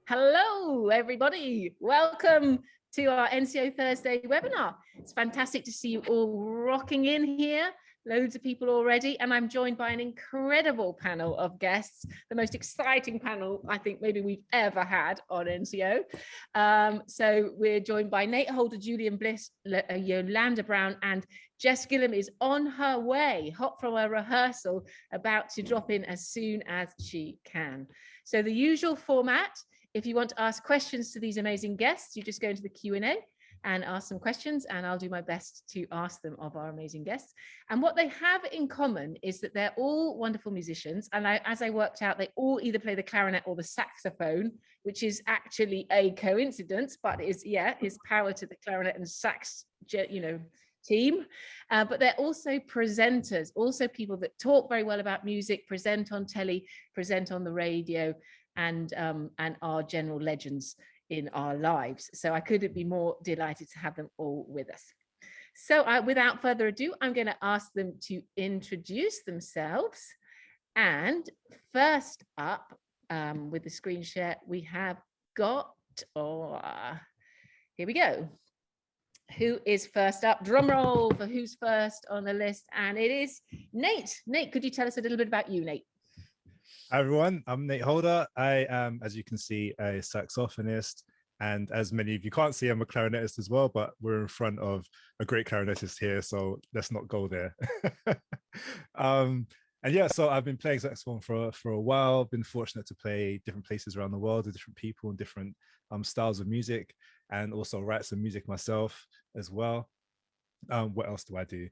Hello, everybody. Welcome to our NCO Thursday webinar. It's fantastic to see you all rocking in here. Loads of people already, and I'm joined by an incredible panel of guests, the most exciting panel I think maybe we've ever had on NCO. So we're joined by Nate Holder, Julian Bliss, YolanDa Brown, and Jess Gillam is on her way, hot from a rehearsal, about to drop in as soon as she can. So the usual format, if you want to ask questions to these amazing guests, you just go into the Q&A and ask some questions, and I'll do my best to ask them of our amazing guests. And what they have in common is that they're all wonderful musicians. And as I worked out, they all either play the clarinet or the saxophone, which is actually a coincidence, but is power to the clarinet and sax, team. But they're also presenters, also people that talk very well about music, present on telly, present on the radio, and are general legends in our lives. So I couldn't be more delighted to have them all with us. So without further ado, I'm going to ask them to introduce themselves. And first up, with the screen share, we have got, here we go. Who is first up? Drum roll for who's first on the list. And it is Nate. Nate, could you tell us a little bit about you, Nate? Hi everyone, I'm Nate Holder. I am, as you can see, a saxophonist, and as many of you can't see, I'm a clarinetist as well, but we're in front of a great clarinetist here, so let's not go there. And yeah, so I've been playing saxophone for a while, been fortunate to play different places around the world with different people and different styles of music, and also write some music myself as well. What else do I do?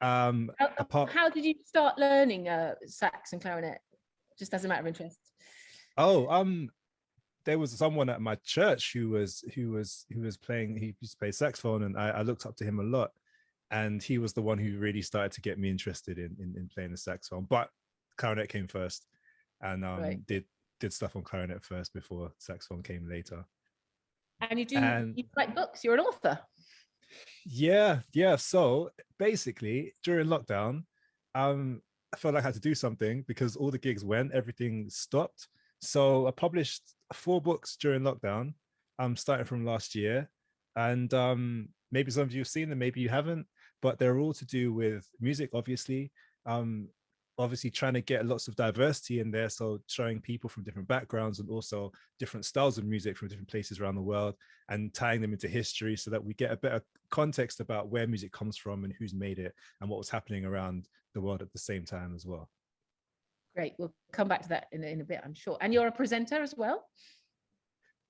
How did you start learning sax and clarinet? Just as a matter of interest. There was someone at my church who was playing, he used to play saxophone, and I looked up to him a lot, and he was the one who really started to get me interested in playing the saxophone. But clarinet came first, and right. did stuff on clarinet first before saxophone came later. And you write books, you're an author. Yeah. So basically during lockdown, I felt like I had to do something because all the gigs went, everything stopped. So I published 4 books during lockdown, starting from last year. And maybe some of you have seen them, maybe you haven't, but they're all to do with music, obviously. Obviously trying to get lots of diversity in there. So showing people from different backgrounds and also different styles of music from different places around the world, and tying them into history so that we get a better context about where music comes from and who's made it and what was happening around the world at the same time as well. Great, we'll come back to that in a bit, I'm sure. And you're a presenter as well?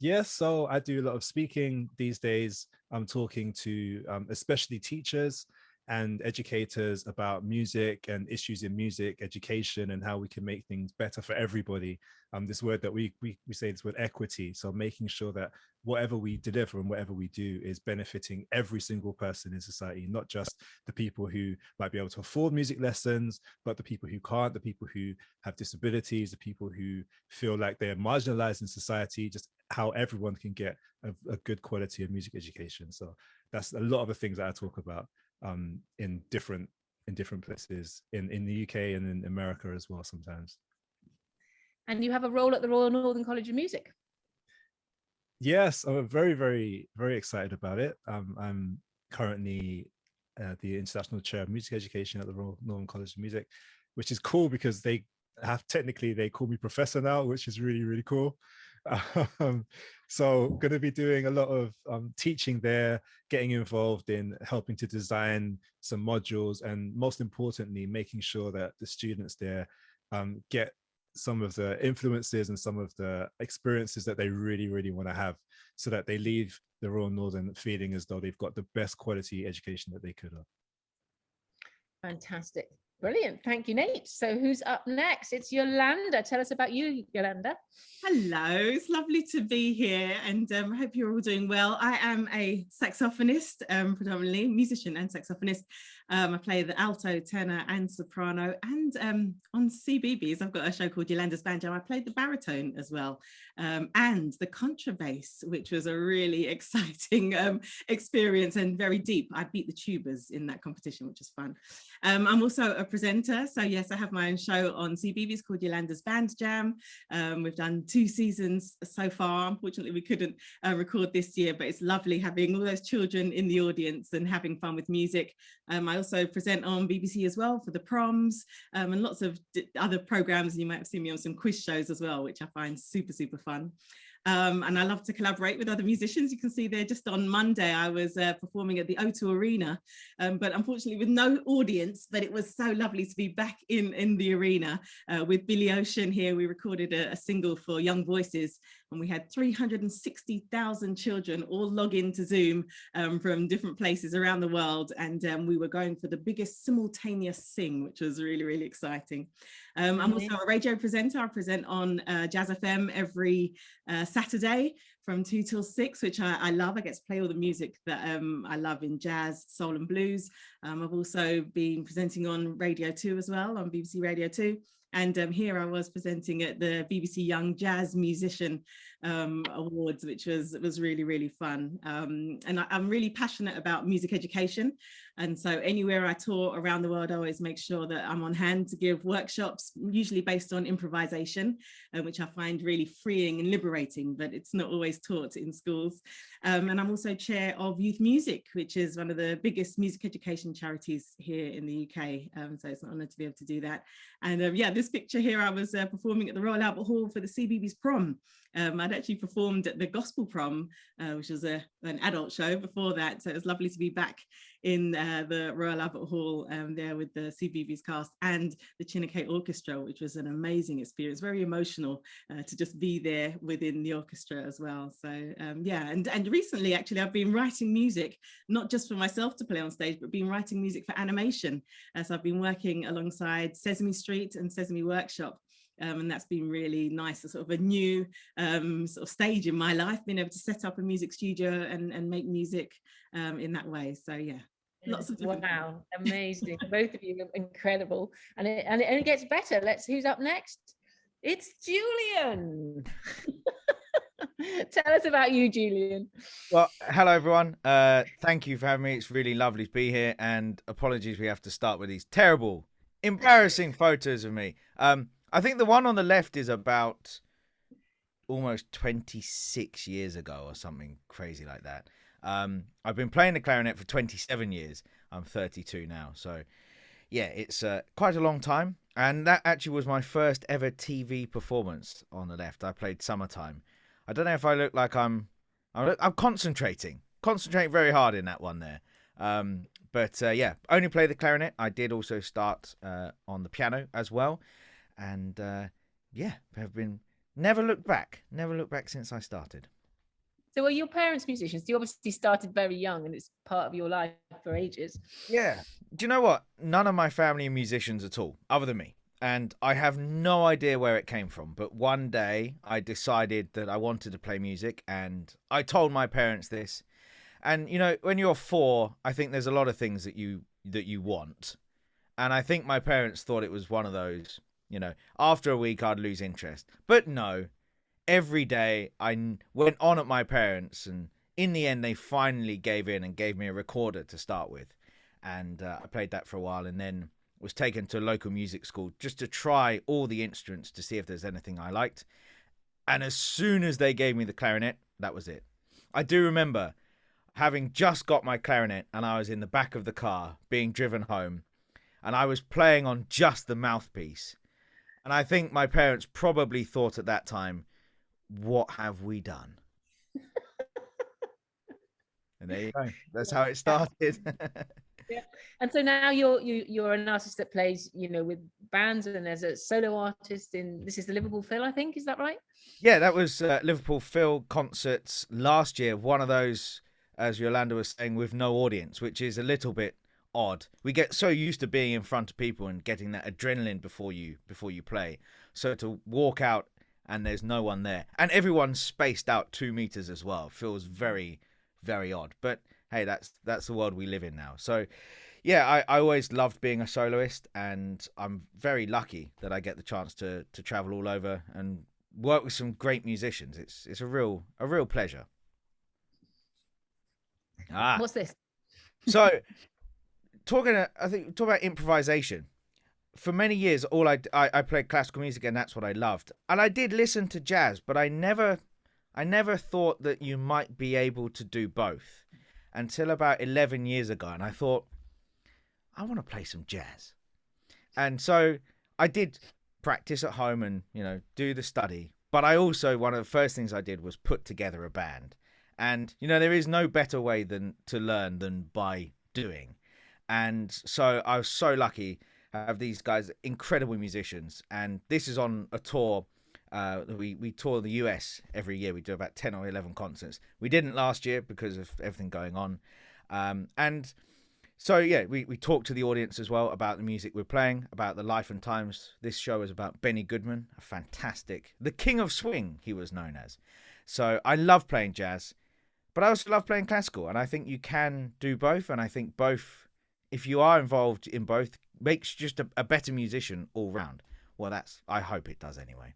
Yes, so I do a lot of speaking these days. I'm talking to especially teachers and educators about music and issues in music education and how we can make things better for everybody. This word that we say, this word equity. So making sure that whatever we deliver and whatever we do is benefiting every single person in society, not just the people who might be able to afford music lessons, but the people who can't, the people who have disabilities, the people who feel like they're marginalized in society, just how everyone can get a good quality of music education. So that's a lot of the things that I talk about in different places in the UK and in America as well sometimes. And you have a role at the Royal Northern College of Music. Yes, I'm very, very, very excited about it. I'm currently the International Chair of Music Education at the Royal Northern College of Music, which is cool because they call me professor now, which is really, really cool. So going to be doing a lot of teaching there, getting involved in helping to design some modules, and most importantly, making sure that the students there get some of the influences and some of the experiences that they really, really want to have, so that they leave the Royal Northern feeling as though they've got the best quality education that they could have. Fantastic. Brilliant. Thank you, Nate. So who's up next? It's YolanDa. Tell us about you, YolanDa. Hello, it's lovely to be here, and I hope you're all doing well. I am a saxophonist, predominantly musician and saxophonist. I play the alto, tenor and soprano, and on CBeebies I've got a show called Yolanda's Banjo. I played the baritone as well, and the contrabass, which was a really exciting experience and very deep. I beat the tubas in that competition, which is fun. I'm also a presenter. So yes, I have my own show on CBeebies called YolanDa's Band Jam. We've done 2 seasons so far. Unfortunately, we couldn't record this year, but it's lovely having all those children in the audience and having fun with music. I also present on BBC as well for the proms, and lots of other programs. And you might have seen me on some quiz shows as well, which I find super, super fun. And I love to collaborate with other musicians. You can see there just on Monday, I was performing at the O2 Arena, but unfortunately with no audience, but it was so lovely to be back in the arena with Billy Ocean here. We recorded a single for Young Voices, and we had 360,000 children all log into Zoom from different places around the world. And we were going for the biggest simultaneous sing, which was really, really exciting. I'm also a radio presenter. I present on Jazz FM every Saturday from 2 till 6, which I love. I get to play all the music that I love in jazz, soul and blues. I've also been presenting on Radio 2 as well, on BBC Radio 2. And here I was presenting at the BBC Young Jazz Musician Awards, which was really, really fun. And I'm really passionate about music education. And so anywhere I tour around the world, I always make sure that I'm on hand to give workshops, usually based on improvisation, which I find really freeing and liberating, but it's not always taught in schools. And I'm also chair of Youth Music, which is one of the biggest music education charities here in the UK. So it's an honour to be able to do that. And yeah, this picture here, I was performing at the Royal Albert Hall for the CBeebies prom. I'd actually performed at the Gospel Prom, which was an adult show before that. So it was lovely to be back in the Royal Albert Hall there with the CBeebies cast and the Chineke Orchestra, which was an amazing experience, very emotional to just be there within the orchestra as well. So yeah, and recently actually I've been writing music, not just for myself to play on stage, but been writing music for animation. So I've been working alongside Sesame Street and Sesame Workshop. And that's been really nice, a sort of a new sort of stage in my life, being able to set up a music studio and make music in that way. So yeah, lots of different wow, amazing. Both of you are incredible, and it only gets better. Who's up next? It's Julian. Tell us about you, Julian. Well, hello everyone. Thank you for having me. It's really lovely to be here, and apologies we have to start with these terrible, embarrassing photos of me. I think the one on the left is about almost 26 years ago or something crazy like that. I've been playing the clarinet for 27 years. I'm 32 now. So yeah, it's quite a long time. And that actually was my first ever TV performance on the left. I played Summertime. I don't know if I look like I'm concentrating very hard in that one there. But yeah, only play the clarinet. I did also start on the piano as well. And yeah, have been never looked back since I started. So were your parents musicians? You obviously started very young and it's part of your life for ages. Yeah. Do you know what? None of my family are musicians at all, other than me. And I have no idea where it came from. But one day I decided that I wanted to play music, and I told my parents this. And, you know, when you're 4, I think there's a lot of things that you want. And I think my parents thought it was one of those. You know, after a week, I'd lose interest. But no, every day I went on at my parents, and in the end, they finally gave in and gave me a recorder to start with. And I played that for a while, and then was taken to a local music school just to try all the instruments to see if there's anything I liked. And as soon as they gave me the clarinet, that was it. I do remember having just got my clarinet, and I was in the back of the car being driven home, and I was playing on just the mouthpiece. And I think my parents probably thought at that time, what have we done? And there you go. That's how it started. Yeah. And so now you're an artist that plays, you know, with bands, and as a solo artist this is the Liverpool Phil, I think. Is that right? Yeah, that was Liverpool Phil concerts last year. One of those, as YolanDa was saying, with no audience, which is a little bit odd. We get so used to being in front of people and getting that adrenaline before you play. So to walk out and there's no one there, and everyone's spaced out 2 meters as well, feels very, very odd. But hey, that's the world we live in now. So yeah, I always loved being a soloist, and I'm very lucky that I get the chance to travel all over and work with some great musicians. It's a real pleasure. What's this? So talking about improvisation, for many years, I played classical music, and that's what I loved. And I did listen to jazz, but I never thought that you might be able to do both until about 11 years ago. And I thought, I want to play some jazz. And so I did practice at home and, do the study. But I also, one of the first things I did was put together a band. And, there is no better way to learn than by doing. And so I was so lucky to have these guys, incredible musicians. And this is on a tour. We tour the US every year. We do about 10 or 11 concerts. We didn't last year because of everything going on. And so, yeah, we talk to the audience as well about the music we're playing, about the life and times. This show is about Benny Goodman, a fantastic, the king of swing, he was known as. So I love playing jazz, but I also love playing classical. And I think you can do both. And I think both, if you are involved in both, makes just a better musician all round. Well, I hope it does anyway.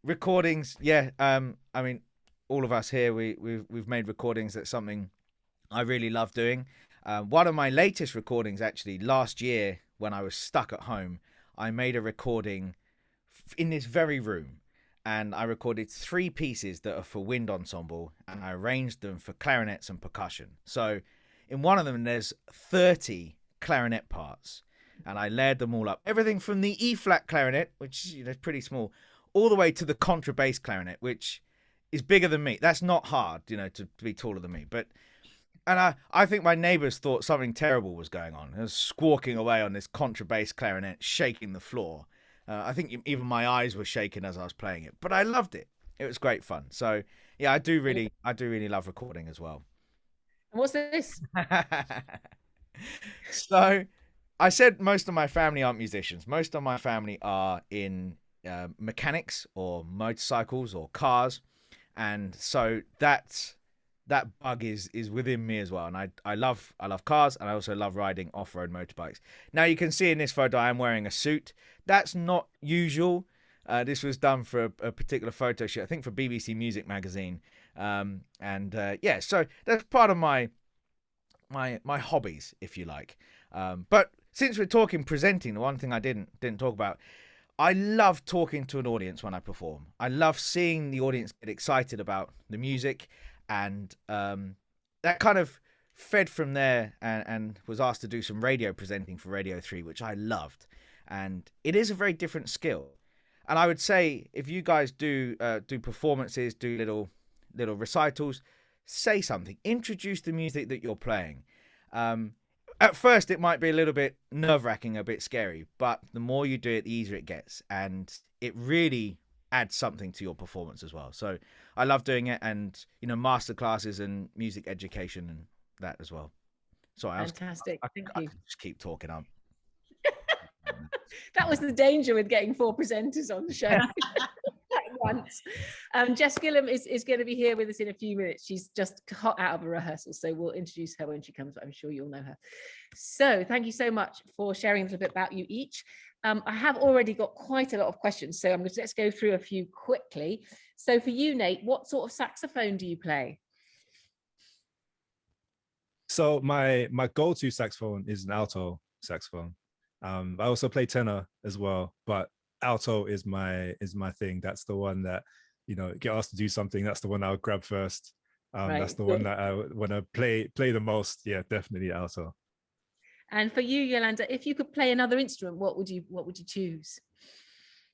Recordings, yeah. I mean, all of us here, we've made recordings. That's something I really love doing. One of my latest recordings, actually, last year when I was stuck at home, I made a recording in this very room, and I recorded 3 pieces that are for wind ensemble, and I arranged them for clarinets and percussion. So in one of them, there's 30 clarinet parts, and I layered them all up. Everything from the E-flat clarinet, which is pretty small, all the way to the contrabass clarinet, which is bigger than me. That's not hard, to be taller than me. And I think my neighbours thought something terrible was going on. I was squawking away on this contrabass clarinet, shaking the floor. I think even my eyes were shaking as I was playing it, but I loved it. It was great fun. So yeah, I do really love recording as well. And what's this? So I said most of my family aren't musicians. Most of my family are in mechanics or motorcycles or cars, and so that bug is within me as well. And I love cars, and I also love riding off-road motorbikes. Now you can see in this photo I am wearing a suit. That's not usual. This was done for a particular photo shoot, I think for BBC Music magazine. Yeah, so that's part of my hobbies, if you like. But since we're talking presenting, the one thing I didn't talk about, I love talking to an audience when I perform. I love seeing the audience get excited about the music. And that kind of fed from there, and was asked to do some radio presenting for Radio 3, which I loved. And it is a very different skill. And I would say, if you guys do performances, do little recitals, say something. Introduce the music that you're playing. At first, it might be a little bit nerve-wracking, a bit scary. But the more you do it, the easier it gets. And it really adds something to your performance as well. So I love doing it, and master classes and music education and that as well. Sorry, fantastic. Thank you. I could just keep talking on. That was the danger with getting 4 presenters on the show at once. Jess Gillam is going to be here with us in a few minutes. She's just hot out of a rehearsal, so we'll introduce her when she comes. I'm sure you'll know her. So thank you so much for sharing a little bit about you each. I have already got quite a lot of questions, so let's go through a few quickly. So for you, Nate, what sort of saxophone do you play? So my go-to saxophone is an alto saxophone. I also play tenor as well, but alto is my thing. That's the one that, get asked to do something, that's the one I'll grab first. Right. That's the one that I want to play the most. Yeah, definitely alto. And for you, YolanDa, if you could play another instrument, what would you choose?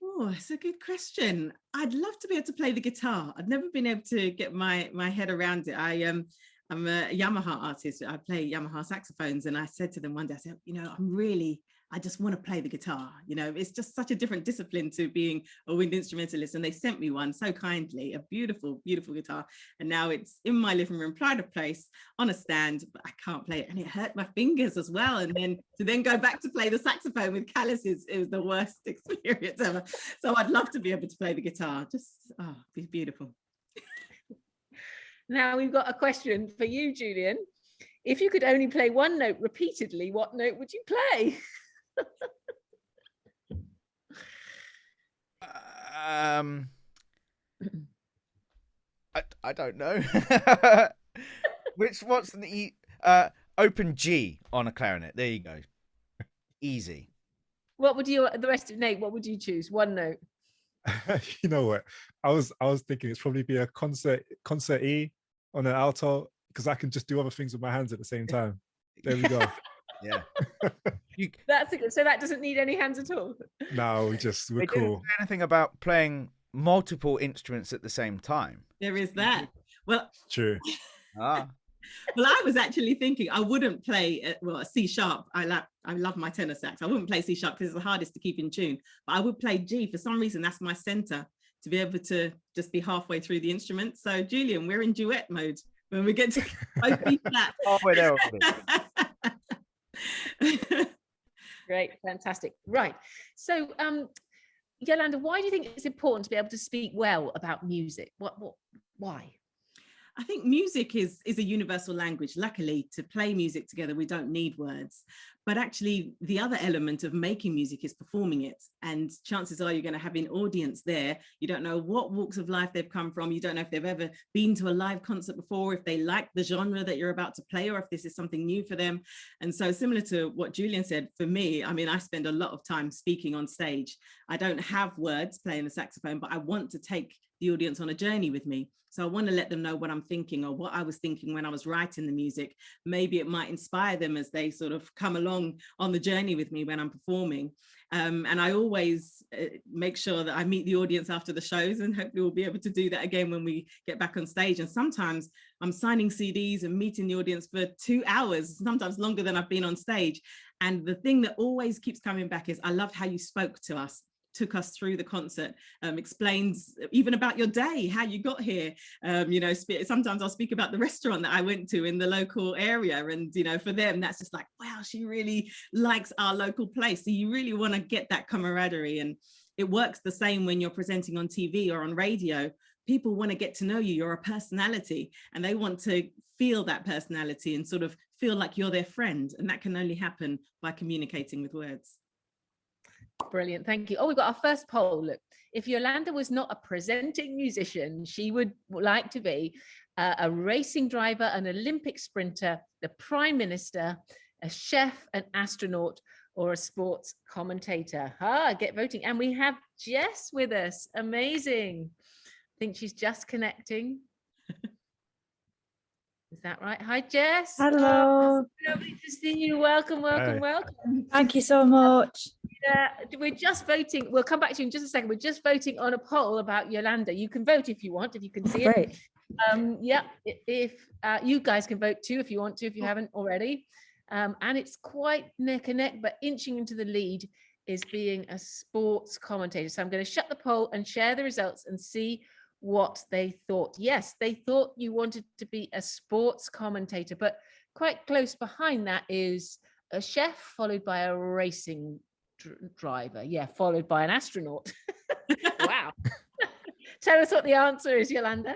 Oh, it's a good question. I'd love to be able to play the guitar. I've never been able to get my head around it. I'm a Yamaha artist. I play Yamaha saxophones, and I said to them one day, I said, I just want to play the guitar. It's just such a different discipline to being a wind instrumentalist. And they sent me one so kindly, a beautiful, beautiful guitar. And now it's in my living room, pride of place, on a stand, but I can't play it. And it hurt my fingers as well. And then to go back to play the saxophone with calluses, it was the worst experience ever. So I'd love to be able to play the guitar. Be beautiful. Now we've got a question for you, Julian. If you could only play one note repeatedly, what note would you play? I don't know. What's the open G on a clarinet? There you go. Easy. What would you, the rest of Nate, what would you choose? One note. You know what? I was thinking it's probably be a concert E on an alto, because I can just do other things with my hands at the same time. There we go. Yeah. That's a good. So that doesn't need any hands at all. No, we're Didn't cool. say anything about playing multiple instruments at the same time. There is that. Well, True. Ah. Well, I was actually thinking I wouldn't play a C sharp. I love my tenor sax. I wouldn't play C sharp because it's the hardest to keep in tune. But I would play G. For some reason, that's my center, to be able to just be halfway through the instrument. So, Julian, we're in duet mode when we get to both B flat. Halfway there already. Great, fantastic. Right. So, Yolanda, why do you think it's important to be able to speak well about music? Why? I think music is a universal language. Luckily, to play music together, we don't need words. But actually, the other element of making music is performing it. And chances are you're going to have an audience there. You don't know what walks of life they've come from. You don't know if they've ever been to a live concert before, if they like the genre that you're about to play, or if this is something new for them. And so similar to what Julian said, for me, I mean, I spend a lot of time speaking on stage. I don't have words playing the saxophone, but I want to take the audience on a journey with me. So I want to let them know what I'm thinking or what I was thinking when I was writing the music. Maybe it might inspire them as they sort of come along on the journey with me when I'm performing. And I always make sure that I meet the audience after the shows, and hopefully we'll be able to do that again when we get back on stage. And sometimes I'm signing CDs and meeting the audience for 2 hours, sometimes longer than I've been on stage. And the thing that always keeps coming back is, I loved how you spoke to us, took us through the concert, explains even about your day, how you got here. You know, sometimes I'll speak about the restaurant that I went to in the local area, and you know, for them that's just like, wow, she really likes our local place. So you really want to get that camaraderie. And it works the same when you're presenting on TV or on radio. People want to get to know you. You're a personality, and they want to feel that personality and sort of feel like you're their friend, and that can only happen by communicating with words. Brilliant, thank you. Oh, we've got our first poll. Look, if Yolanda was not a presenting musician, she would like to be a racing driver, an Olympic sprinter, the Prime Minister, a chef, an astronaut, or a sports commentator. Get voting. And we have Jess with us. Amazing. I think she's just connecting. Is that right? Hi, Jess. Hello. Lovely to see you. Welcome, welcome, welcome. Thank you so much. We're just voting. We'll come back to you in just a second. We're just voting on a poll about Yolanda. You can vote if you want, if you can see it. Yeah, if you guys can vote too, if you want to, if you haven't already. And it's quite neck and neck, but inching into the lead is being a sports commentator. So I'm going to shut the poll and share the results and see what they thought. Yes, they thought you wanted to be a sports commentator, but quite close behind that is a chef, followed by a racing driver, followed by an astronaut. Wow. Tell us what the answer is, Yolanda.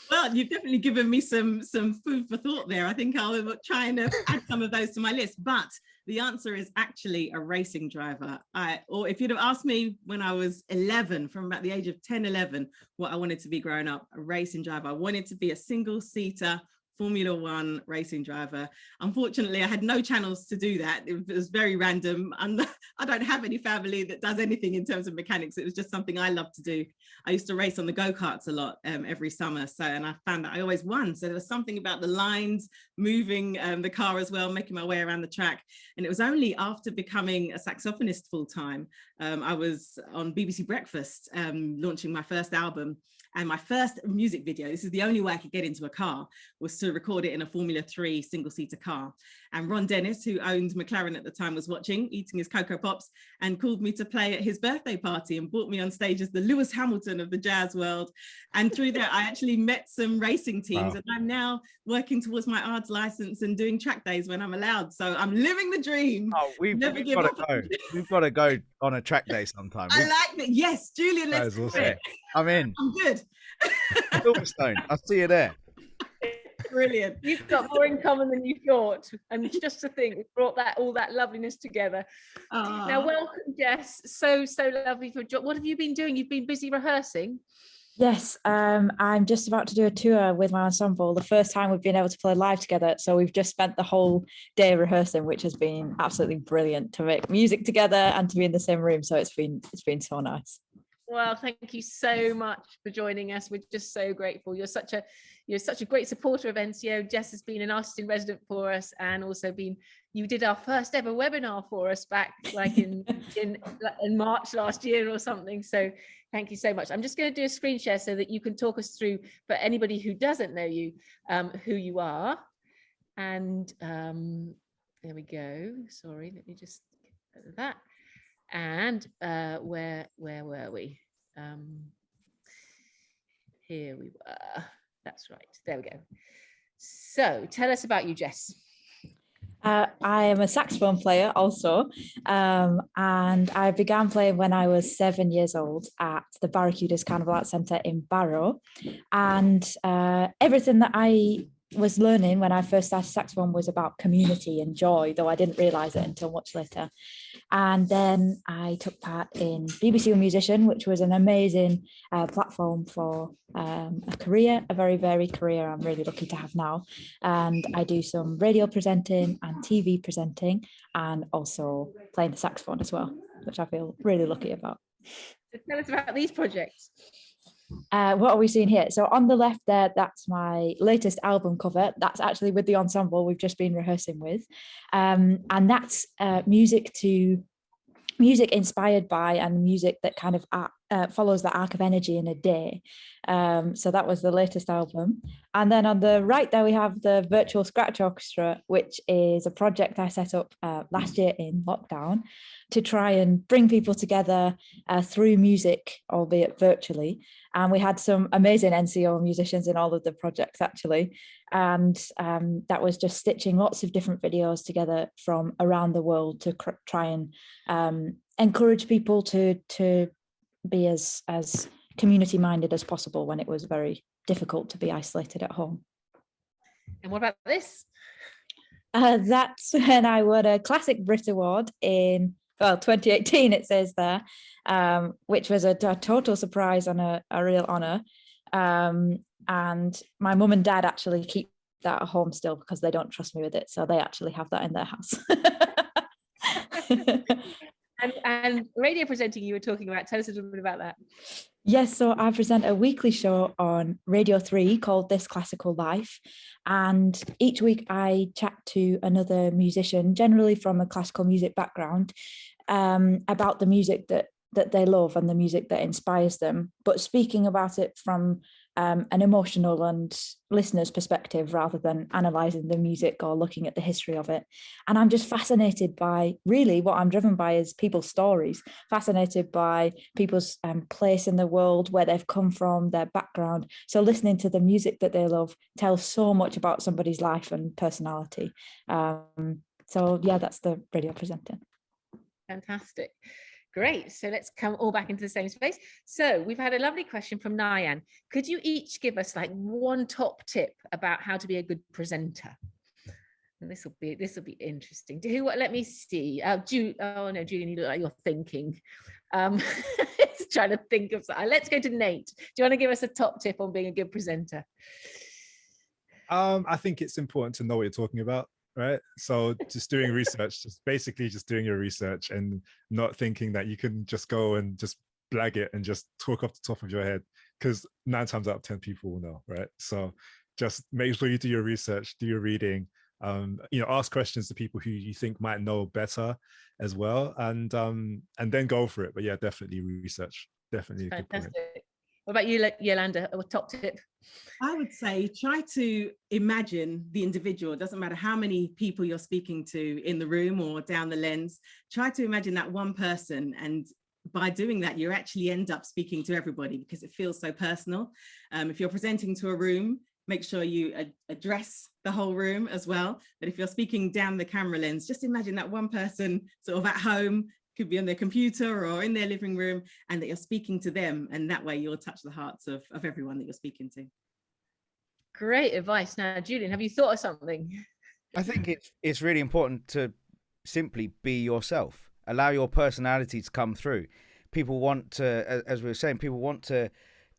Well, you've definitely given me some food for thought there. I think I'll try and add some of those to my list, but the answer is actually a racing driver. Or if you'd have asked me when I was 11, from about the age of 10, 11, what I wanted to be growing up, a racing driver. I wanted to be a single-seater Formula One racing driver. Unfortunately, I had no channels to do that. It was very random. I don't have any family that does anything in terms of mechanics. It was just something I loved to do. I used to race on the go-karts a lot every summer. And I found that I always won. So there was something about the lines, moving the car as well, making my way around the track. And it was only after becoming a saxophonist full-time, I was on BBC Breakfast, launching my first album. And my first music video, this is the only way I could get into a car, was to record it in a Formula 3 single-seater car. And Ron Dennis, who owned McLaren at the time, was watching, eating his Cocoa Pops, and called me to play at his birthday party and brought me on stage as the Lewis Hamilton of the jazz world. And through that, I actually met some racing teams. Wow. And I'm now working towards my ARDS license and doing track days when I'm allowed. So I'm living the dream. Oh, we've got to go. We've got to go on a track day sometime. I like that. Yes, Julian, let's do it. I'm in. I'm good. Silverstone, I'll see you there. Brilliant. You've got more in common than you thought. And just to think, we've brought all that loveliness together. Now, welcome, Jess. So lovely for what have you been doing? You've been busy rehearsing? Yes, I'm just about to do a tour with my ensemble. The first time we've been able to play live together. So we've just spent the whole day rehearsing, which has been absolutely brilliant to make music together and to be in the same room. So it's been so nice. Well, thank you so much for joining us. We're just so grateful. You're such a great supporter of NCO. Jess has been an artist in resident for us, and also you did our first ever webinar for us back like in March last year or something. So thank you so much. I'm just going to do a screen share so that you can talk us through, for anybody who doesn't know you, who you are. And there we go. Sorry, let me just get that. And where were we? Here we were. That's right. There we go. So tell us about you, Jess. I am a saxophone player also, and I began playing when I was 7 years old at the Barracudas Carnival Arts Centre in Barrow. And everything that I was learning when I first started saxophone was about community and joy, though I didn't realise it until much later. And then I took part in BBC Musician, which was an amazing platform for a career, a very varied career I'm really lucky to have now. And I do some radio presenting and TV presenting, and also playing the saxophone as well, which I feel really lucky about. So tell us about these projects. What are we seeing here? So on the left there, that's my latest album cover. That's actually with the ensemble we've just been rehearsing with. And that's music inspired by, and music that kind of follows the arc of energy in a day. So that was the latest album. And then on the right there, we have the Virtual Scratch Orchestra, which is a project I set up last year in lockdown to try and bring people together through music, albeit virtually. And we had some amazing NCO musicians in all of the projects, actually. And that was just stitching lots of different videos together from around the world to try and encourage people to be as community minded as possible when it was very difficult to be isolated at home. And what about this? That's when I won a Classic Brit Award in 2018, it says there, which was a total surprise and a real honour. And my mum and dad actually keep that at home still because they don't trust me with it. So they actually have that in their house. And radio presenting, you were talking about, tell us a little bit about that. Yes, so I present a weekly show on Radio 3 called This Classical Life. And each week I chat to another musician, generally from a classical music background, about the music that they love and the music that inspires them, but speaking about it from an emotional and listener's perspective rather than analysing the music or looking at the history of it. And I'm just fascinated by, really what I'm driven by is people's stories, fascinated by people's place in the world, where they've come from, their background. So listening to the music that they love tells so much about somebody's life and personality. So yeah, that's the radio presenting. Fantastic. Great. So let's come all back into the same space. So we've had a lovely question from Nyan. Could you each give us like one top tip about how to be a good presenter? And this will be interesting. Let me see. Oh no, Julian, you look like you're thinking. Trying to think of something. Let's go to Nate. Do you want to give us a top tip on being a good presenter? I think it's important to know what you're talking about. Right, so just doing research, just doing your research and not thinking that you can just go and just blag it and just talk off the top of your head, because 9 times out of 10 people will know, right? So just make sure you do your research, do your reading, ask questions to people who you think might know better as well, and then go for it. But yeah, definitely research, definitely a good point. What about you, Yolanda? A top tip? I would say try to imagine the individual. It doesn't matter how many people you're speaking to in the room or down the lens. Try to imagine that one person, and by doing that, you actually end up speaking to everybody because it feels so personal. If you're presenting to a room, make sure you address the whole room as well. But if you're speaking down the camera lens, just imagine that one person sort of at home, could be on their computer or in their living room, and that you're speaking to them, and that way you'll touch the hearts of everyone that you're speaking to. Great advice. Now, Julian, have you thought of something? I think it's really important to simply be yourself. Allow your personality to come through. People want to, as we were saying, people want to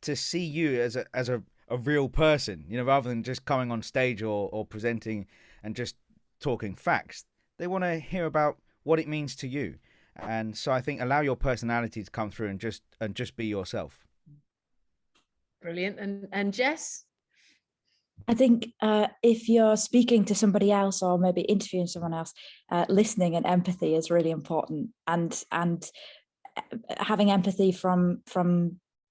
to see you as a real person, you know, rather than just coming on stage or presenting and just talking facts. They want to hear about what it means to you. And so I think allow your personality to come through and just be yourself. Brilliant. And Jess? I think if you're speaking to somebody else or maybe interviewing someone else, listening and empathy is really important, and having empathy from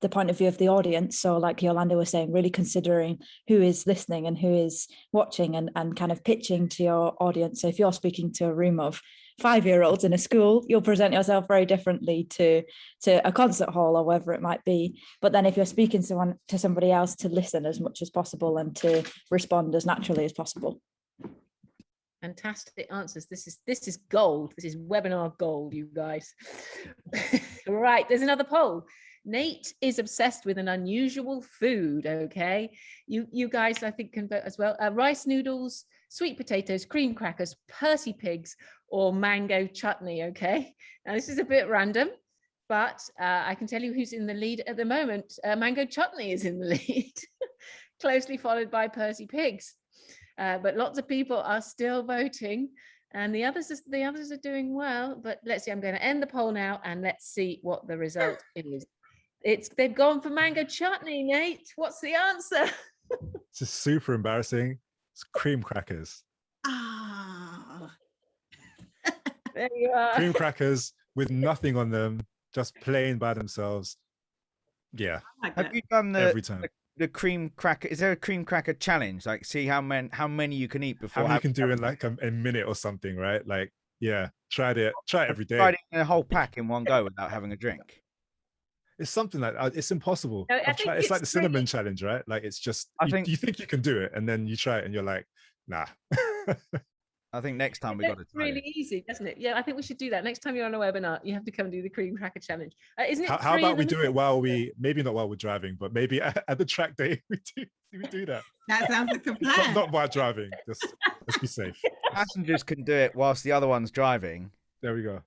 the point of view of the audience. So like YolanDa was saying, really considering who is listening and who is watching, and kind of pitching to your audience. So if you're speaking to a room of 5-year-olds in a school, you'll present yourself very differently to a concert hall or wherever it might be. But then if you're speaking to somebody else, to listen as much as possible and to respond as naturally as possible. Fantastic answers. This is gold. This is webinar gold, you guys. Right, there's another poll. Nate is obsessed with an unusual food. Okay, you guys I think can vote as well. Rice noodles, sweet potatoes, cream crackers, Percy pigs, or mango chutney. Okay, now this is a bit random, but I can tell you who's in the lead at the moment. Mango chutney is in the lead, closely followed by Percy pigs. But lots of people are still voting, and the others are doing well. But let's see, I'm going to end the poll now, and let's see what the result is. They've gone for mango chutney, Nate. What's the answer? It's just super embarrassing. It's cream crackers. Ah. There you are. Cream crackers with nothing on them, just plain by themselves. Yeah. Like Have that. you done Every time. the cream cracker? Is there a cream cracker challenge? Like, see how many you can eat before. How you can do in like a minute or something, right? Like, yeah, try it every day. Tried eating a whole pack in one go without having a drink. It's something like it's impossible. No, I think It's like the it's cinnamon really- challenge, right? Like, it's just I you think- think you can do it, and then you try it, and you're like, nah. I think next time we got to It's try really it. easy, doesn't it? Yeah, I think we should do that. Next time you're on a webinar, you have to come and do the cream cracker challenge. Isn't it? How three about of we them? do it while maybe not while we're driving, but maybe at the track day we do that. That sounds like a plan. Not while driving. Just let's be safe. Passengers can do it whilst the other one's driving. There we go.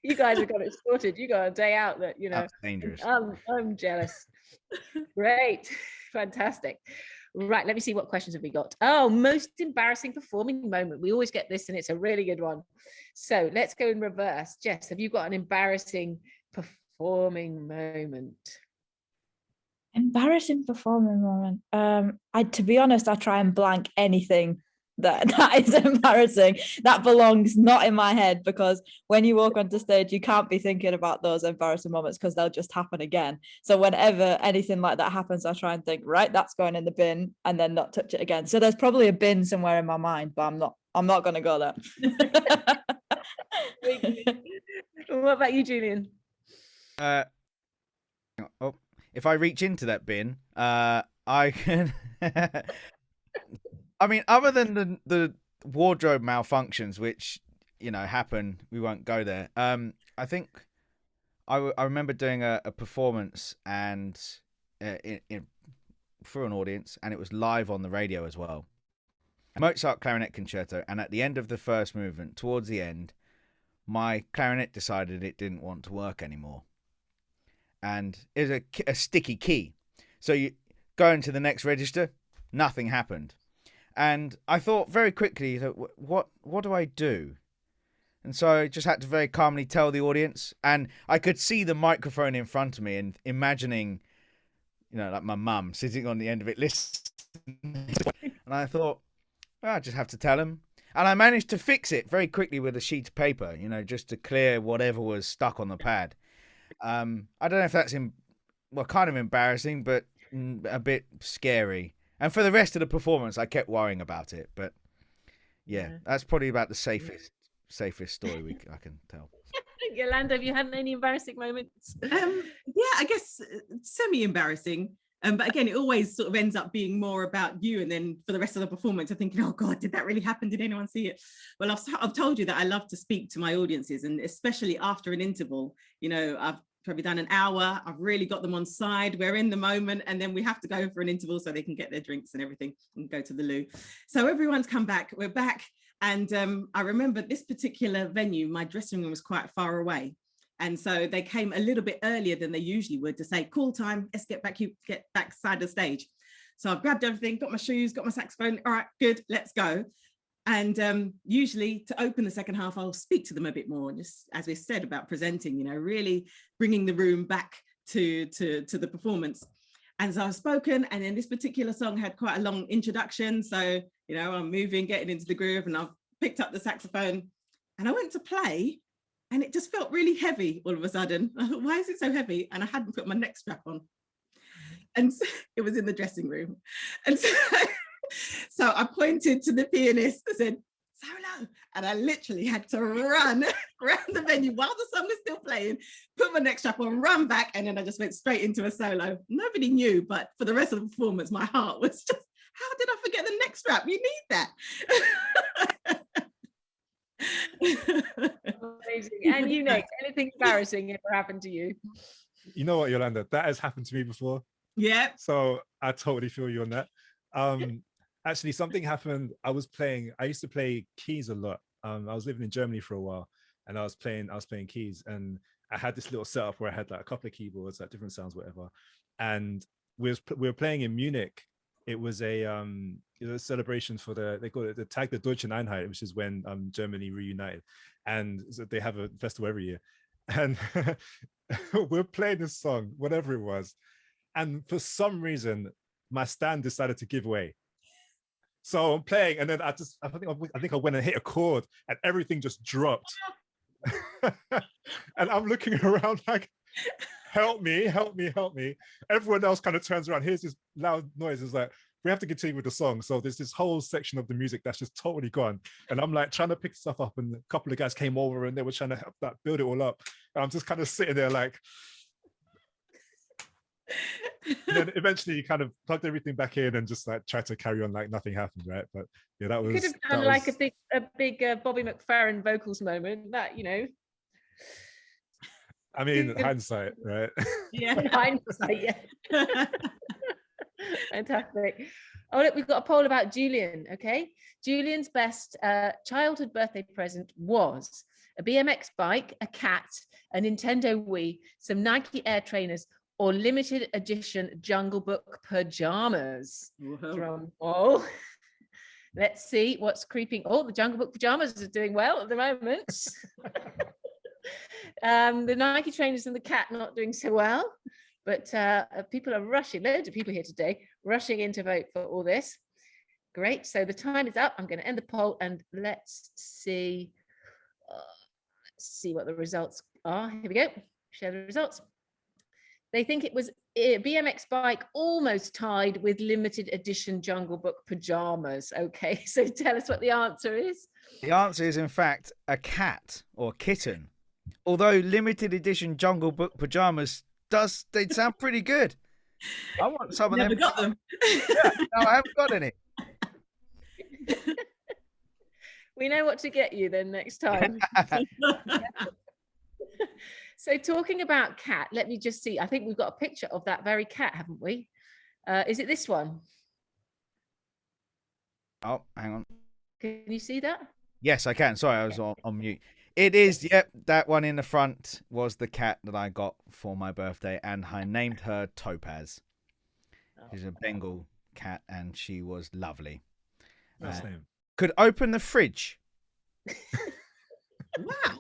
You guys have got it sorted. You got a day out that, you know. That's dangerous. I'm jealous. Great. Fantastic. Right, let me see what questions have we got. Oh, most embarrassing performing moment. We always get this, and it's a really good one. So let's go in reverse. Jess, have you got an embarrassing performing moment? Embarrassing performing moment. To be honest, I try and blank anything that is embarrassing. That belongs not in my head, because when you walk onto stage, you can't be thinking about those embarrassing moments because they'll just happen again. So whenever anything like that happens, I try and think, right, that's going in the bin, and then not touch it again. So there's probably a bin somewhere in my mind, but I'm not going to go there. What about you, Julian? If I reach into that bin, I can. I mean, other than the wardrobe malfunctions, which, you know, happen, we won't go there. I think I remember doing a performance and for an audience, and it was live on the radio as well. A Mozart clarinet concerto, and at the end of the first movement, towards the end, my clarinet decided it didn't want to work anymore, and it was a sticky key. So you go into the next register, nothing happened. And I thought very quickly, what do I do? And so I just had to very calmly tell the audience. And I could see the microphone in front of me and imagining, you know, like my mum sitting on the end of it listening. And I thought, well, I just have to tell them. And I managed to fix it very quickly with a sheet of paper, you know, just to clear whatever was stuck on the pad. I don't know if that's kind of embarrassing, but a bit scary. And for the rest of the performance, I kept worrying about it. But yeah, that's probably about the safest story I can tell. YolanDa, have you had any embarrassing moments? Yeah, I guess semi-embarrassing. But again, it always sort of ends up being more about you. And then for the rest of the performance, I'm thinking, oh God, did that really happen? Did anyone see it? Well, I've told you that I love to speak to my audiences, and especially after an interval, you know, I've probably done an hour. I've really got them on side. We're in the moment, and then we have to go for an interval so they can get their drinks and everything and go to the loo. So everyone's come back. We're back. And I remember this particular venue, my dressing room was quite far away. And so they came a little bit earlier than they usually would to say, call time, let's get back side of the stage. So I've grabbed everything, got my shoes, got my saxophone. All right, good, let's go. And usually to open the second half, I'll speak to them a bit more, just as we said about presenting, really bringing the room back to the performance. And so I've spoken, and then this particular song had quite a long introduction. So, I'm moving, getting into the groove, and I've picked up the saxophone and I went to play, and it just felt really heavy all of a sudden. I thought, why is it so heavy? And I hadn't put my neck strap on. And so it was in the dressing room. And so I pointed to the pianist and said, solo. And I literally had to run around the venue while the song was still playing, put my neck strap on, run back, and then I just went straight into a solo. Nobody knew, but for the rest of the performance, my heart was just, how did I forget the neck strap? You need that. Amazing. And you, Nick, anything embarrassing ever happened to you? You know what, Yolanda, that has happened to me before. Yeah. So I totally feel you on that. Actually, something happened. I used to play keys a lot. I was living in Germany for a while, and I was playing keys, and I had this little setup where I had like a couple of keyboards, like different sounds, whatever. And we were playing in Munich. It was a celebration for they call it the Tag der Deutschen Einheit, which is when Germany reunited, and so they have a festival every year. And we're playing this song, whatever it was, and for some reason my stand decided to give way. So I'm playing, and then I think I went and hit a chord, and everything just dropped. And I'm looking around like, help me, help me, help me. Everyone else kind of turns around, here's this loud noise. It's like, we have to continue with the song. So there's this whole section of the music that's just totally gone. And I'm like trying to pick stuff up, and a couple of guys came over and they were trying to help that build it all up. And I'm just kind of sitting there like, and then eventually you kind of plugged everything back in and just like tried to carry on like nothing happened, right? But yeah, that was, you could have done like a big Bobby McFerrin vocals moment, that I mean, hindsight, right? Yeah. Hindsight, yeah. Fantastic. Oh, look, we've got a poll about Julian. Okay, Julian's best childhood birthday present was a BMX bike, a cat, a Nintendo Wii, some Nike Air trainers, or limited edition Jungle Book pajamas. Drum roll. Let's see what's creeping. Oh, the Jungle Book pajamas are doing well at the moment. The Nike trainers and the cat not doing so well, but people are rushing. Loads of people here today rushing in to vote for all this. Great. So the time is up. I'm going to end the poll, and let's see what the results are. Here we go. Share the results. They think it was a BMX bike, almost tied with limited edition Jungle Book pajamas. Okay, so tell us what the answer is. The answer is, in fact, a cat or kitten. Although limited edition Jungle Book pajamas they sound pretty good. I want some of them. Never got them. Yeah, no, I haven't got any. We know what to get you then next time. So talking about cat, let me just see. I think we've got a picture of that very cat, haven't we? Is it this one? Oh, hang on. Can you see that? Yes, I can. Sorry, I was on mute. It is, yep, that one in the front was the cat that I got for my birthday, and I named her Topaz. She's a Bengal cat, and she was lovely. Nice name. Could open the fridge. Wow.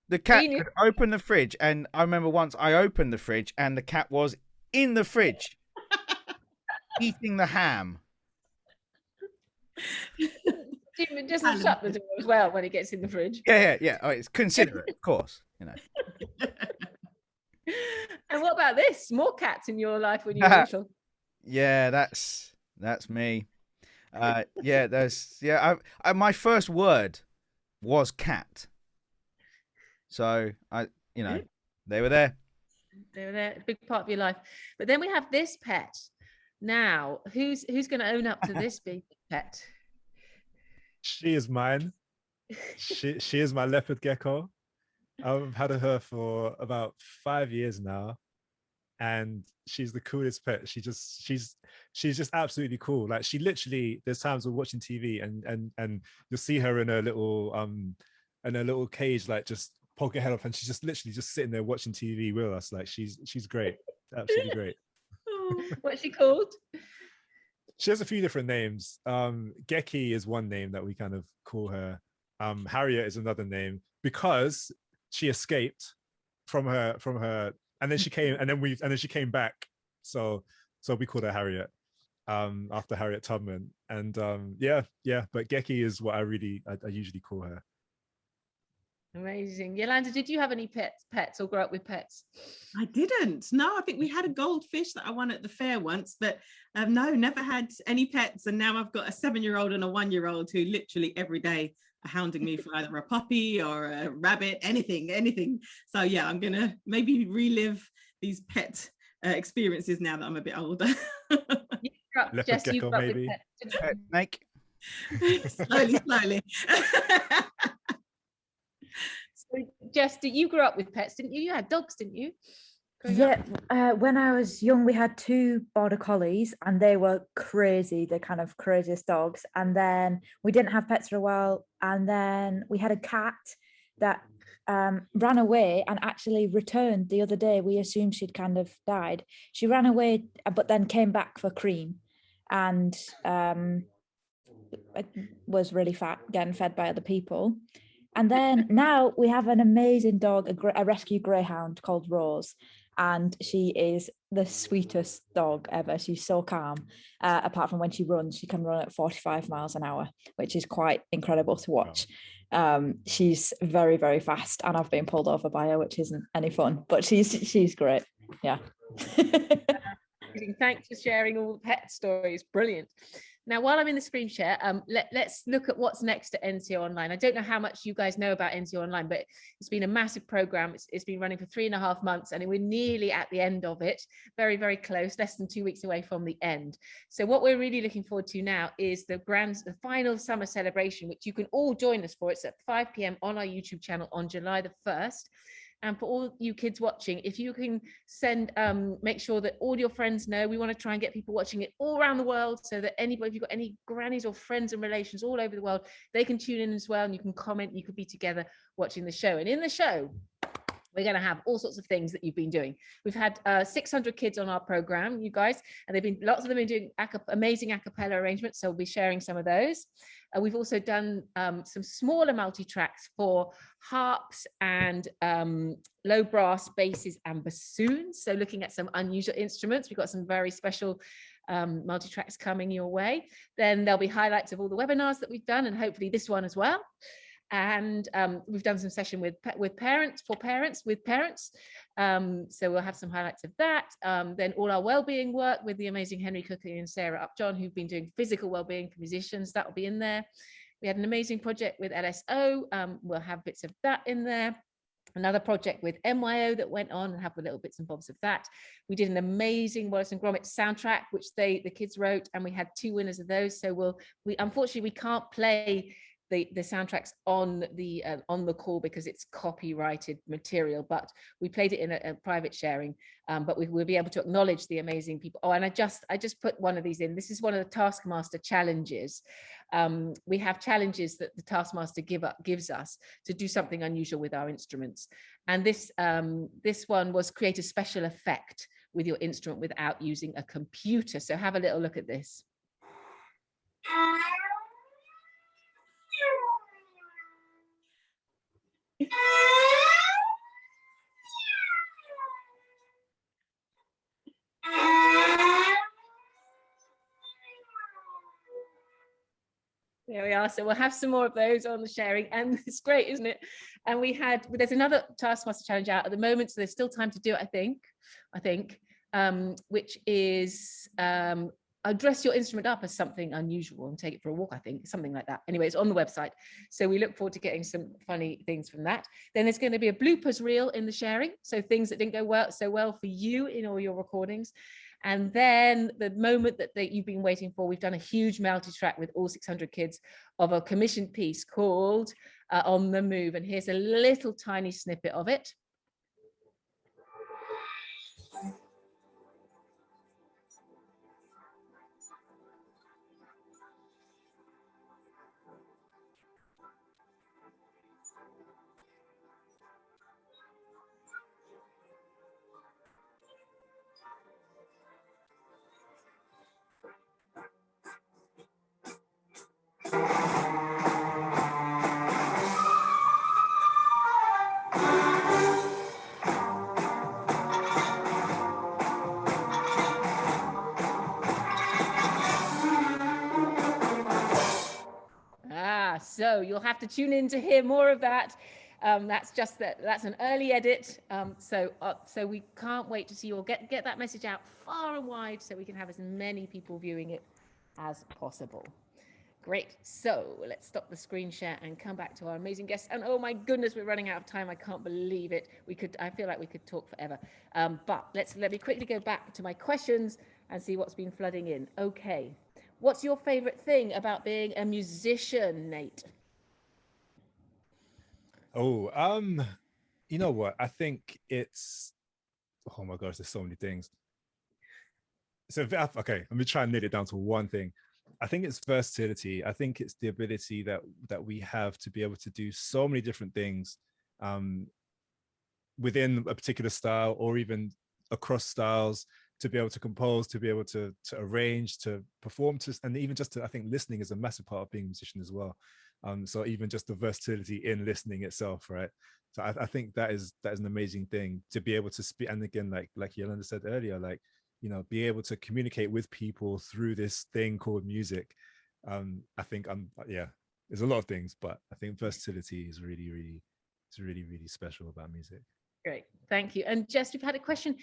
The cat could open the fridge, and I remember once I opened the fridge and the cat was in the fridge eating the ham. It doesn't shut the door as well when it gets in the fridge. Yeah. Oh, it's considerate, of course, And what about this? More cats in your life when you were little? Yeah, that's me. My first word was cat. So they were there. They were there, a big part of your life. But then we have this pet. Now, who's going to own up to this big pet? She is mine. She is my leopard gecko. I've had her for about 5 years now, and she's the coolest pet. She's just absolutely cool. Like, she literally, there's times we're watching TV and you'll see her in a little cage, like just poke her head up, and she's just literally just sitting there watching TV with us. Like she's great, absolutely great. What's she called? She has a few different names. Geki is one name that we kind of call her. Harriet is another name because she escaped from her, and then she came, and then she came back. So we called her Harriet, after Harriet Tubman. And yeah. But Geki is what I usually call her. Amazing. Yolanda, did you have any pets or grow up with pets? I didn't. No, I think we had a goldfish that I won at the fair once, but no, never had any pets. And now I've got a 7-year-old and a 1-year-old who literally every day are hounding me for either a puppy or a rabbit, anything. So yeah, I'm gonna maybe relive these pet experiences now that I'm a bit older. Jess, you've got maybe. Snake. slowly. So, Jess, you grew up with pets, didn't you? You had dogs, didn't you? Yeah, when I was young, we had 2 border collies, and they were crazy, the kind of craziest dogs. And then we didn't have pets for a while, and then we had a cat that ran away and actually returned the other day. We assumed she'd kind of died. She ran away, but then came back for cream, and was really fat, getting fed by other people. And then now we have an amazing dog, a rescue greyhound called Rose. And she is the sweetest dog ever. She's so calm. Apart from when she runs, she can run at 45 miles an hour, which is quite incredible to watch. She's very, very fast, and I've been pulled over by her, which isn't any fun, but she's great. Yeah. Thanks for sharing all the pet stories. Brilliant. Now, while I'm in the screen share, let's look at what's next at NCO Online. I don't know how much you guys know about NCO Online, but it's been a massive program. It's been running for 3.5 months, and we're nearly at the end of it. Very, very close, less than 2 weeks away from the end. So what we're really looking forward to now is the final summer celebration, which you can all join us for. It's at 5 p.m. on our YouTube channel on July the 1st. And for all you kids watching, if you can make sure that all your friends know, we want to try and get people watching it all around the world, so that anybody, if you've got any grannies or friends and relations all over the world, they can tune in as well, and you can comment, you could be together watching the show. And in the show, we're going to have all sorts of things that you've been doing. We've had 600 kids on our program, you guys, and lots of them been doing amazing a cappella arrangements, so we'll be sharing some of those. We've also done some smaller multi-tracks for harps and low brass, basses and bassoons. So looking at some unusual instruments, we've got some very special multi-tracks coming your way. Then there'll be highlights of all the webinars that we've done, and hopefully this one as well. And we've done some session with parents, with parents. So we'll have some highlights of that. Then all our wellbeing work with the amazing Henry Cookley and Sarah Upjohn, who've been doing physical wellbeing for musicians. That will be in there. We had an amazing project with LSO. We'll have bits of that in there. Another project with MYO that went on, and have the little bits and bobs of that. We did an amazing Wallace and Gromit soundtrack, which the kids wrote, and we had 2 winners of those. So unfortunately we can't play the soundtracks on the call because it's copyrighted material, but we played it in a private sharing, but we will be able to acknowledge the amazing people. Oh, and I just put one of these in. This is one of the Taskmaster challenges. We have challenges that the Taskmaster gives us to do something unusual with our instruments, and this one was create a special effect with your instrument without using a computer. So have a little look at this. There we are. So we'll have some more of those on the sharing, and it's great, isn't it? And there's another Taskmaster challenge out at the moment, so there's still time to do it, I think, which is dress your instrument up as something unusual and take it for a walk, I think, something like that. Anyway, it's on the website. So we look forward to getting some funny things from that. Then there's going to be a bloopers reel in the sharing. So things that didn't go so well for you in all your recordings. And then the moment that you've been waiting for, we've done a huge multi-track with all 600 kids of a commissioned piece called On the Move. And here's a little tiny snippet of it. So you'll have to tune in to hear more of that. That's an early edit. So we can't wait to see you all. Get that message out far and wide so we can have as many people viewing it as possible. Great. So let's stop the screen share and come back to our amazing guests. And oh my goodness, we're running out of time. I can't believe it. I feel like we could talk forever. But let me quickly go back to my questions and see what's been flooding in. Okay. What's your favorite thing about being a musician, Nate? Oh, you know what? I think it's, oh my gosh, there's so many things. So, okay, let me try and knit it down to one thing. I think it's versatility. I think it's the ability that we have to be able to do so many different things within a particular style or even across styles, to be able to compose, to be able to arrange, to perform, and even just to, I think listening is a massive part of being a musician as well. So even just the versatility in listening itself, right? So I think that is an amazing thing to be able to speak. And again, like Yolanda said earlier, like, you know, be able to communicate with people through this thing called music. I think there's a lot of things, but I think versatility is really special about music. Great, thank you. And Jess, we've had a question.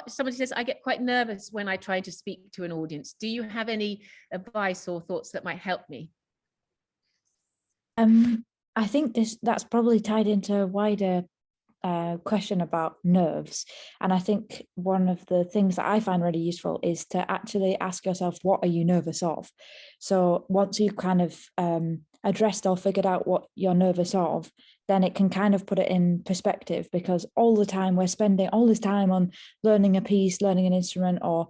Somebody says, I get quite nervous when I try to speak to an audience. Do you have any advice or thoughts that might help me? I think that's probably tied into a wider question about nerves. And I think one of the things that I find really useful is to actually ask yourself, what are you nervous of? So once you've kind of addressed or figured out what you're nervous of, then it can kind of put it in perspective, because all the time we're spending all this time on learning a piece, learning an instrument, or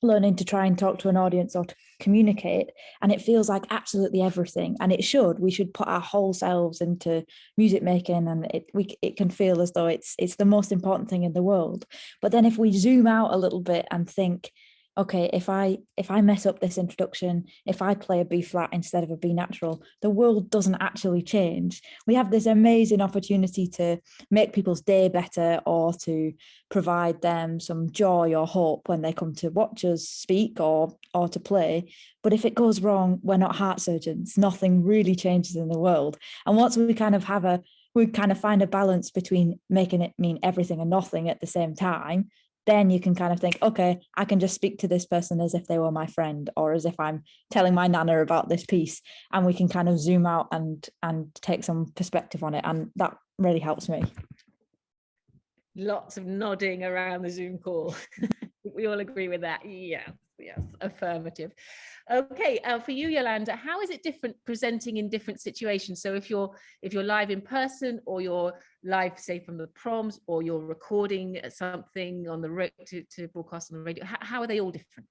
learning to try and talk to an audience or to communicate, and it feels like absolutely everything, and we should put our whole selves into music making, and it can feel as though it's the most important thing in the world. But then if we zoom out a little bit and think, okay, if I mess up this introduction, if I play a B flat instead of a B natural, the world doesn't actually change. We have this amazing opportunity to make people's day better, or to provide them some joy or hope when they come to watch us speak or to play. But if it goes wrong, we're not heart surgeons. Nothing really changes in the world. And once we kind of find a balance between making it mean everything and nothing at the same time, then you can kind of think, okay, I can just speak to this person as if they were my friend, or as if I'm telling my nana about this piece, and we can kind of zoom out and take some perspective on it. And that really helps me. Lots of nodding around the Zoom call. We all agree with that. Yes, affirmative. Okay, for you, Yolanda, how is it different presenting in different situations? So if you're live in person, or you're live, say, from the proms, or you're recording something on the to broadcast on the radio, how are they all different?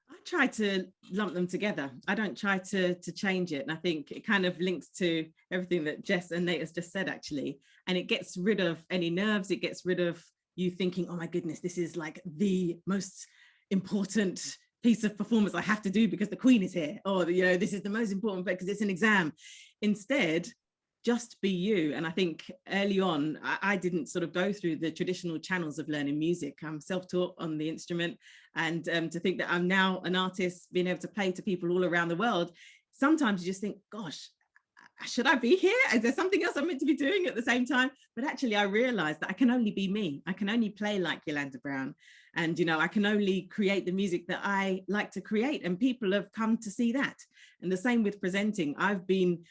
I try to lump them together. I don't try to change it. And I think it kind of links to everything that Jess and Nate has just said, actually. And it gets rid of any nerves. It gets rid of you thinking, oh my goodness, this is like the most important piece of performance I have to do because the Queen is here, or this is the most important because it's an exam. Instead, just be you. And I think early on, I didn't sort of go through the traditional channels of learning music. I'm self-taught on the instrument, and to think that I'm now an artist being able to play to people all around the world, sometimes you just think, gosh, should I be here? Is there something else I'm meant to be doing at the same time? But actually, I realized that I can only be me. I can only play like YolanDa Brown. And, I can only create the music that I like to create. And people have come to see that. And the same with presenting. I've been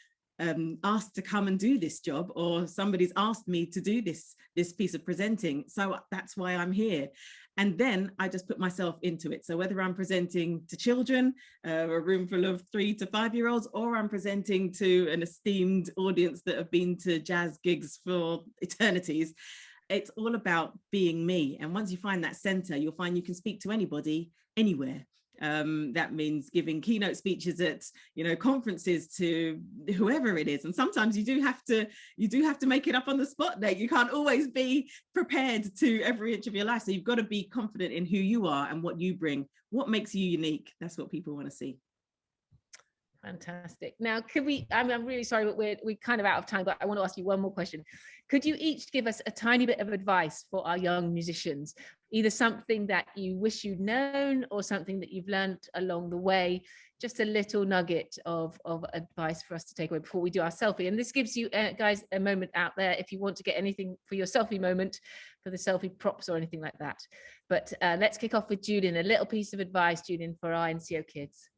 asked to come and do this job, or somebody's asked me to do this piece of presenting. So that's why I'm here. And then I just put myself into it. So whether I'm presenting to children, a room full of 3 to 5 year olds, or I'm presenting to an esteemed audience that have been to jazz gigs for eternities, it's all about being me. And once you find that center, you'll find you can speak to anybody, anywhere. That means giving keynote speeches at conferences to whoever it is, and sometimes you do have to make it up on the spot. Nate, you can't always be prepared to every inch of your life, so you've got to be confident in who you are and what you bring, what makes you unique. That's what people want to see. Fantastic. Now, could we, I'm really sorry, but we're kind of out of time, but I want to ask you one more question. Could you each give us a tiny bit of advice for our young musicians, either something that you wish you'd known or something that you've learned along the way, just a little nugget of advice for us to take away before we do our selfie? And this gives you guys a moment out there if you want to get anything for your selfie moment, for the selfie props or anything like that. But let's kick off with Julian, a little piece of advice, Julian, for our NCO kids.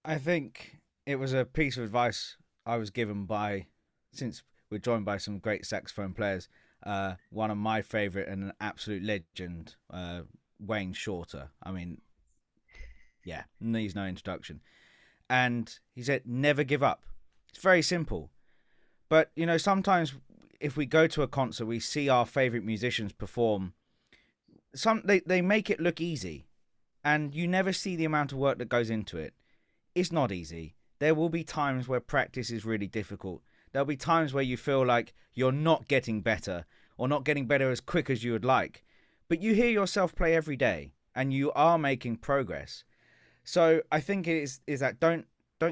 I think it was a piece of advice I was given by, since we're joined by some great saxophone players, one of my favourite and an absolute legend, Wayne Shorter. I mean, yeah, needs no introduction. And he said, never give up. It's very simple. But, you know, sometimes if we go to a concert, we see our favourite musicians perform. They make it look easy, and you never see the amount of work that goes into it. It's not easy. There will be times where practice is really difficult. There'll be times where you feel like you're not getting better or not getting better as quick as you would like. But you hear yourself play every day and you are making progress. So I think it is that don't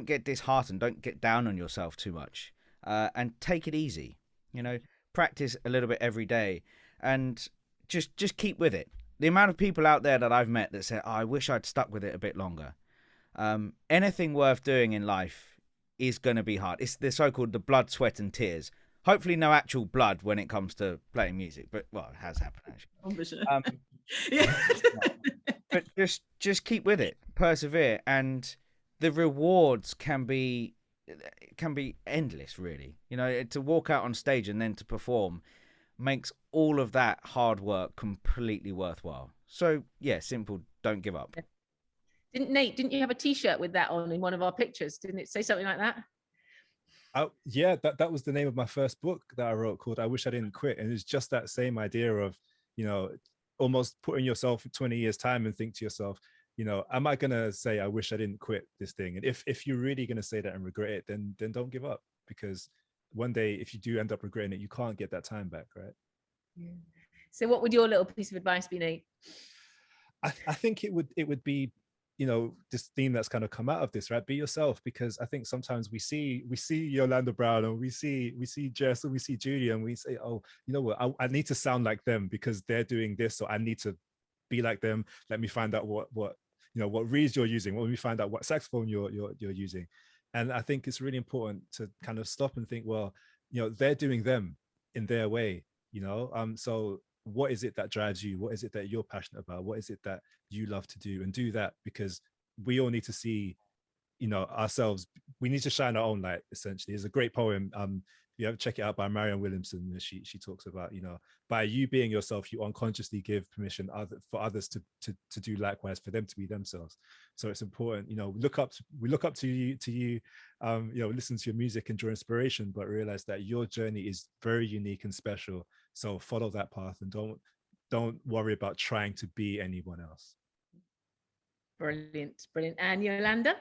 get disheartened, don't get down on yourself too much, and take it easy. You know, practice a little bit every day and just keep with it. The amount of people out there that I've met that say, oh, I wish I'd stuck with it a bit longer. Anything worth doing in life is going to be hard. It's the so-called the blood, sweat and tears. Hopefully no actual blood when it comes to playing music, but well, it has happened actually. Oh, for sure. Yeah. But just keep with it, persevere, and the rewards can be endless, really. You know, to walk out on stage and then to perform makes all of that hard work completely worthwhile. So yeah, simple, don't give up. Didn't you have a t-shirt with that on in one of our pictures? Didn't it say something like that? Yeah, that was the name of my first book that I wrote, called I Wish I Didn't Quit. And it's just that same idea of, you know, almost putting yourself 20 years time and think to yourself, you know, am I gonna say I wish I didn't quit this thing? And if you're really gonna say that and regret it, then don't give up, because one day if you do end up regretting it, you can't get that time back, right? Yeah. So what would your little piece of advice be, Nate? I think it would be, you know, this theme that's kind of come out of this, right? Be yourself, because I think sometimes we see YolanDa Brown, and we see Jess, and we see Julia, and we say, oh, you know what, I need to sound like them because they're doing this, so I need to be like them. Let me find out what you know, what reeds you're using. Let me find out what saxophone you're using. And I think it's really important to kind of stop and think, well, you know, they're doing them in their way, you know. So what is it that drives you? What is it that you're passionate about? What is it that you love to do? And do that, because we all need to see, you know, ourselves. We need to shine our own light, essentially. There's a great poem, you have to check it out, by Marianne Williamson. She talks about, you know, by you being yourself, you unconsciously give permission for others to do likewise, for them to be themselves. So it's important, you know, we look up to you, you know, listen to your music and draw inspiration, but realize that your journey is very unique and special. So follow that path and don't worry about trying to be anyone else. Brilliant. And YolanDa?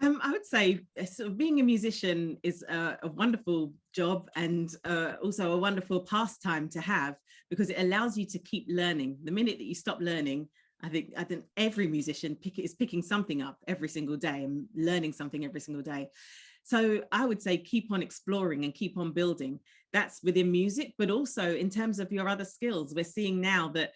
I would say sort of being a musician is a wonderful job, and also a wonderful pastime to have, because it allows you to keep learning. The minute that you stop learning, I think every musician is picking something up every single day and learning something every single day. So I would say keep on exploring and keep on building. That's within music, but also in terms of your other skills. We're seeing now that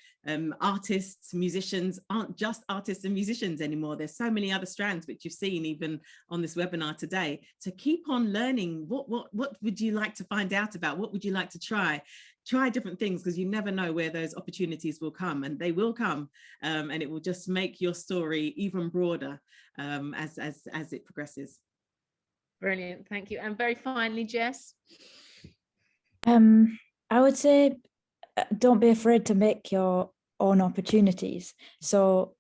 artists, musicians aren't just artists and musicians anymore. There's so many other strands, which you've seen even on this webinar today. So keep on learning. What would you like to find out about? What would you like to try? Try different things, because you never know where those opportunities will come, and they will come, and it will just make your story even broader as it progresses. Brilliant, thank you. And very finally, Jess? I would say don't be afraid to make your own opportunities. So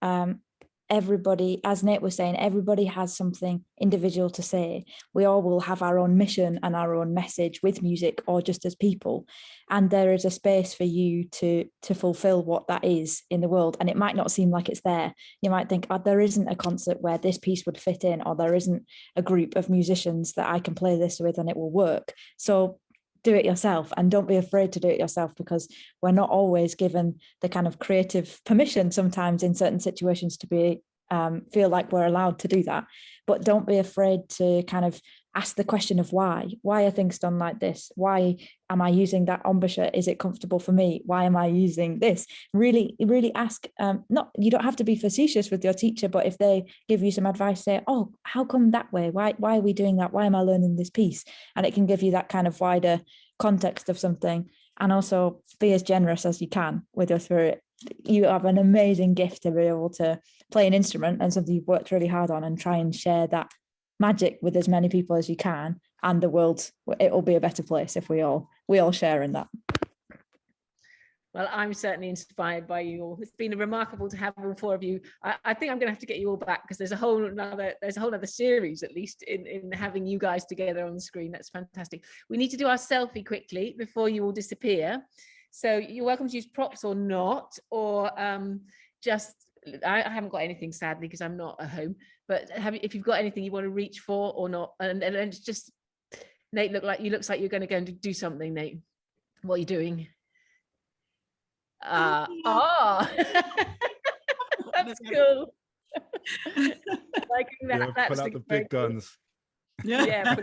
everybody, as Nate was saying, everybody has something individual to say. We all will have our own mission and our own message with music, or just as people, and there is a space for you to fulfill what that is in the world. And it might not seem like it's there. You might think, oh, there isn't a concert where this piece would fit in, or there isn't a group of musicians that I can play this with and it will work. So do it yourself, and don't be afraid to do it yourself, because we're not always given the kind of creative permission sometimes in certain situations to be feel like we're allowed to do that. But don't be afraid to kind of ask the question of why. Why are things done like this? Why am I using that embouchure? Is it comfortable for me? Why am I using this? Really, really ask. You don't have to be facetious with your teacher, but if they give you some advice, say, oh, how come that way? Why are we doing that? Why am I learning this piece? And it can give you that kind of wider context of something. And also be as generous as you can with your spirit. You have an amazing gift to be able to play an instrument and something you've worked really hard on, and try and share that magic with as many people as you can, and the world, it will be a better place if we all share in that. Well, I'm certainly inspired by you all. It's been remarkable to have all four of you. I think I'm going to have to get you all back, because there's a whole other series, at least, in having you guys together on the screen. That's fantastic. We need to do our selfie quickly before you all disappear. So you're welcome to use props or not, or just, I haven't got anything, sadly, because I'm not at home. But if you've got anything you want to reach for or not, and it's just, Nate, looks like you're going to go and do something, Nate. What are you doing? That's cool. Liking that. Pull out the big guns. Yeah.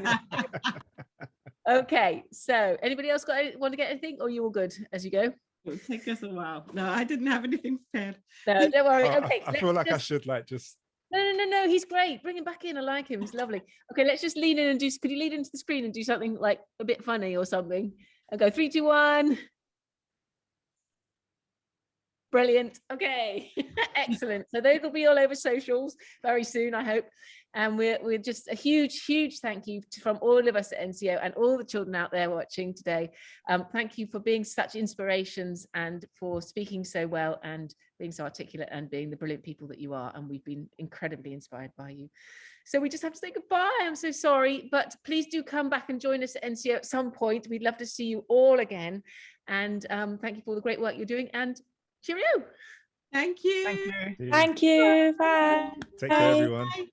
Okay, so anybody else want to get anything, or you all good as you go? It'll take us a while. No, I didn't have anything prepared. No, don't worry. Okay, I feel like I should just. No, he's great. Bring him back in. I like him. He's lovely. Okay, let's just lean in and could you lean into the screen and do something like a bit funny or something? And go 3, 2, 1. Brilliant. Okay. Excellent. So those will be all over socials very soon, I hope. And we're just a huge thank you from all of us at NCO and all the children out there watching today. Thank you for being such inspirations, and for speaking so well and being so articulate and being the brilliant people that you are. And we've been incredibly inspired by you. So we just have to say goodbye. I'm so sorry, but please do come back and join us at NCO at some point. We'd love to see you all again. And thank you for all the great work you're doing, and cheerio. Thank you. Thank you. Bye. Take care, everyone. Bye.